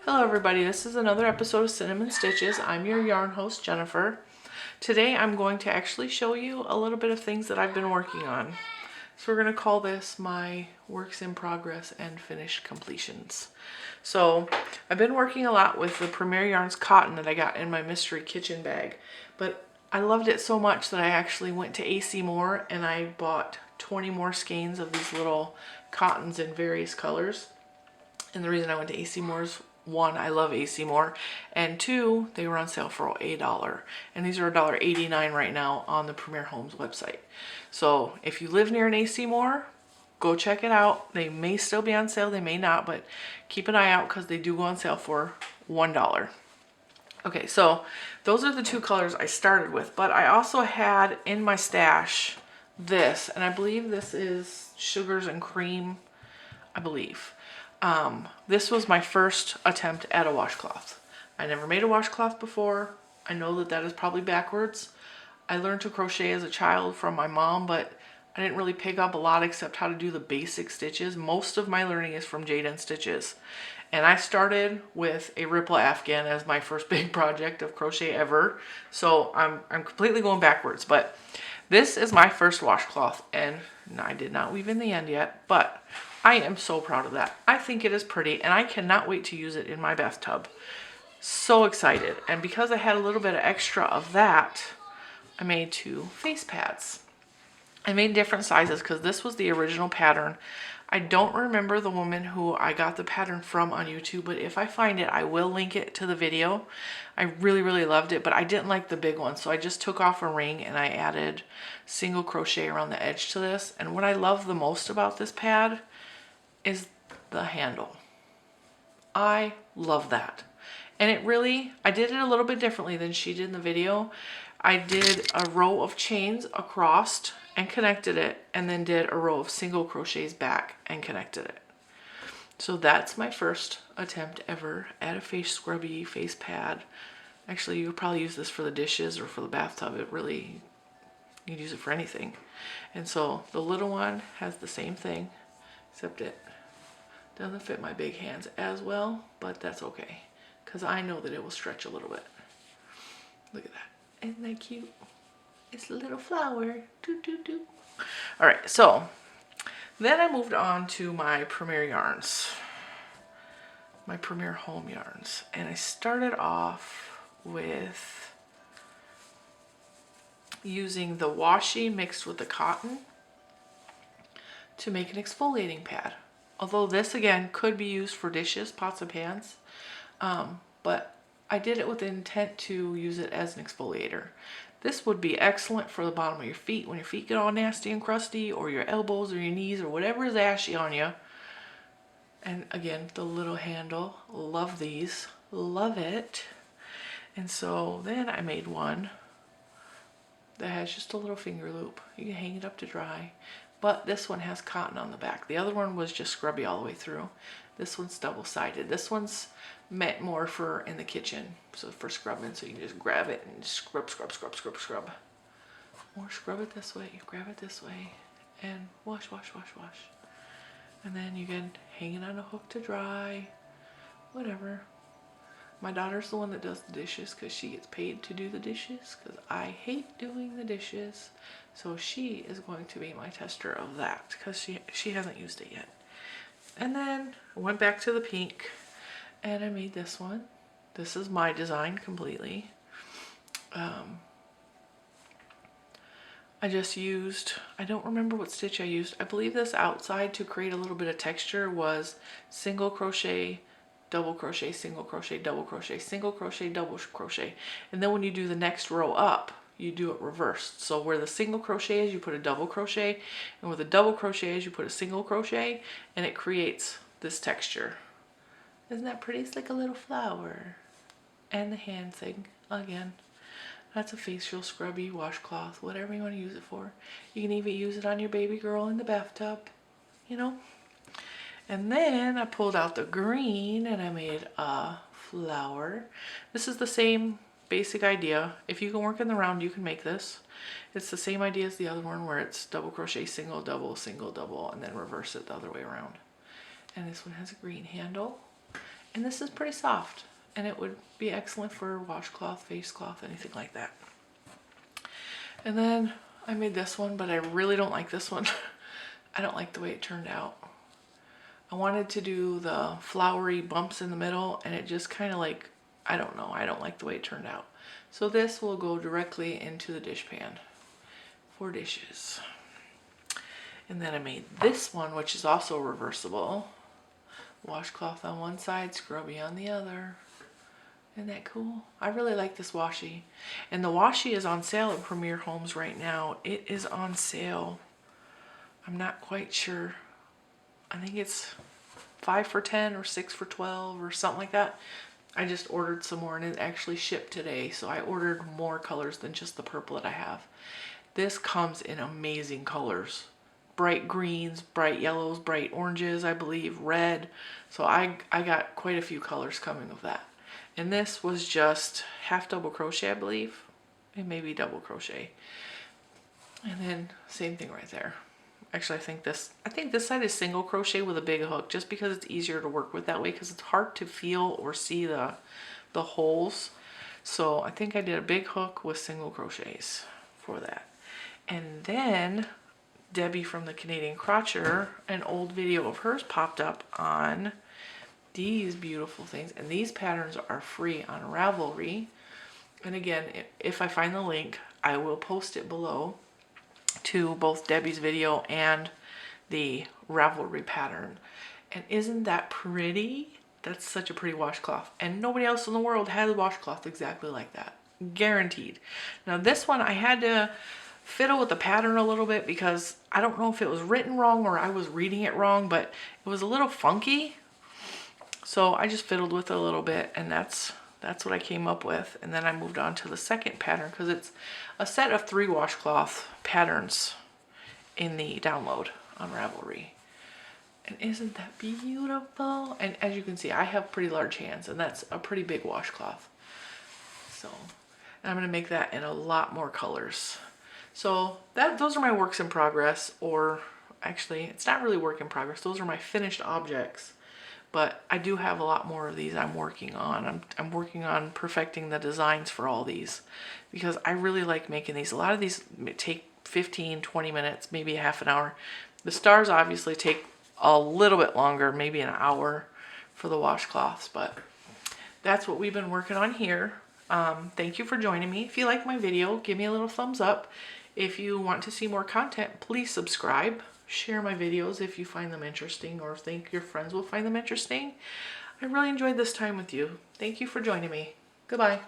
Hello everybody, this is another episode of Cinnamon Stitches. I'm your yarn host, Jennifer. Today I'm going to actually show you a little bit of things that I've been working on. So we're going to call this my works in progress and finished completions. So I've been working a lot with the Premier Yarns cotton that I got in my mystery kitchen bag. But I loved it so much that I actually went to AC Moore and I bought 20 more skeins of these little cottons in various colors. And the reason I went to AC Moore is, one, I love AC Moore, and two, they were on sale for $1. And these are $1.89 right now on the Premier Homes website. So if you live near an AC Moore, go check it out. They may still be on sale, they may not, but keep an eye out because they do go on sale for $1. Okay, so those are the two colors I started with, but I also had in my stash this, and I believe this is Sugars and Cream, I believe. This was my first attempt at a washcloth. I never made a washcloth before. I know that that is probably backwards. I learned to crochet as a child from my mom, but I didn't really pick up a lot except how to do the basic stitches. Most of my learning is from Jaden Stitches. And I started with a ripple afghan as my first big project of crochet ever. So I'm completely going backwards, but this is my first washcloth, and I did not weave in the end yet, but I am so proud of that. I think it is pretty, and I cannot wait to use it in my bathtub. So excited. And because I had a little bit of extra of that, I made 2 face pads. I made different sizes because this was the original pattern. I don't remember the woman who I got the pattern from on YouTube, but if I find it, I will link it to the video. I really, really loved it, but I didn't like the big one, so I just took off a ring and I added single crochet around the edge to this. And what I love the most about this pad is the handle. I love that. And it really, I did it a little bit differently than she did in the video. I did a row of chains across and connected it, and then did a row of single crochets back and connected it. So that's my first attempt ever at a face scrubby face pad. Actually, you would probably use this for the dishes or for the bathtub. It really, you could use it for anything. And so the little one has the same thing, except it doesn't fit my big hands as well, but that's okay, because I know that it will stretch a little bit. Look at that. Isn't that cute? It's a little flower. Doo, doo, doo. All right, so then I moved on to my Premier yarns, my Premier home yarns, and I started off with using the washi mixed with the cotton to make an exfoliating pad. Although this again could be used for dishes, pots and pans, but I did it with the intent to use it as an exfoliator. This would be excellent for the bottom of your feet when your feet get all nasty and crusty, or your elbows or your knees or whatever is ashy on you. And again, the little handle, love these, love it. And so then I made one that has just a little finger loop. You can hang it up to dry, but this one has cotton on the back. The other one was just scrubby all the way through. This one's double-sided. This one's meant more for in the kitchen, so for scrubbing, so you can just grab it and scrub, scrub, scrub, scrub, scrub. Or scrub it this way, grab it this way, and wash, wash, wash, wash. And then you can hang it on a hook to dry, whatever. My daughter's the one that does the dishes because she gets paid to do the dishes, because I hate doing the dishes. So she is going to be my tester of that because she hasn't used it yet. And then I went back to the pink and I made this one. This is my design completely. I just used, I don't remember what stitch I used. I believe this outside to create a little bit of texture was single crochet, double crochet, single crochet, double crochet, single crochet, double crochet. And then when you do the next row up, you do it reversed. So where the single crochet is, you put a double crochet, and where the double crochet is, you put a single crochet, and it creates this texture. Isn't that pretty? It's like a little flower. And the hand thing, again. That's a facial scrubby washcloth, whatever you want to use it for. You can even use it on your baby girl in the bathtub, you know. And then I pulled out the green and I made a flower. This is the same basic idea. If you can work in the round, you can make this. It's the same idea as the other one where it's double crochet, single, double, and then reverse it the other way around. And this one has a green handle. And this is pretty soft, and it would be excellent for washcloth, face cloth, anything like that. And then I made this one, but I really don't like this one. I don't like the way it turned out. I wanted to do the flowery bumps in the middle, and it just kind of like, I don't know, I don't like the way it turned out. So this will go directly into the dish pan for dishes. And then I made this one, which is also reversible. Washcloth on one side, scrubby on the other. Isn't that cool? I really like this washi. And the washi is on sale at Premier Homes right now. It is on sale. I'm not quite sure. I think it's 5 for $10 or 6 for $12 or something like that. I just ordered some more and it actually shipped today. So I ordered more colors than just the purple that I have. This comes in amazing colors. Bright greens, bright yellows, bright oranges, I believe, red. So I got quite a few colors coming of that. And this was just half double crochet, I believe. It may be double crochet. And then same thing right there. Actually, I think this side is single crochet with a big hook, just because it's easier to work with that way, because it's hard to feel or see the holes. So I think I did a big hook with single crochets for that. And then Debbie from the Canadian Crocheter, an old video of hers popped up on these beautiful things, and these patterns are free on Ravelry. And again, if I find the link, I will post it below to both Debbie's video and the Ravelry pattern. And isn't that pretty? That's such a pretty washcloth, and nobody else in the world has a washcloth exactly like that, guaranteed. Now this one I had to fiddle with the pattern a little bit, because I don't know if it was written wrong or I was reading it wrong, but it was a little funky. So I just fiddled with it a little bit, and that's what I came up with. And then I moved on to the second pattern, because it's a set of 3 washcloth patterns in the download on Ravelry. And isn't that beautiful? And as you can see, I have pretty large hands, and that's a pretty big washcloth. So, and I'm gonna make that in a lot more colors. So those are my works in progress, or actually it's not really work in progress. Those are my finished objects, but I do have a lot more of these I'm working on. I'm working on perfecting the designs for all these, because I really like making these. A lot of these take 15, 20 minutes, maybe a half an hour. The stars obviously take a little bit longer, maybe an hour for the washcloths, but that's what we've been working on here. Thank you for joining me. If you like my video, give me a little thumbs up. If you want to see more content, please subscribe. Share my videos if you find them interesting or think your friends will find them interesting. I really enjoyed this time with you. Thank you for joining me. Goodbye.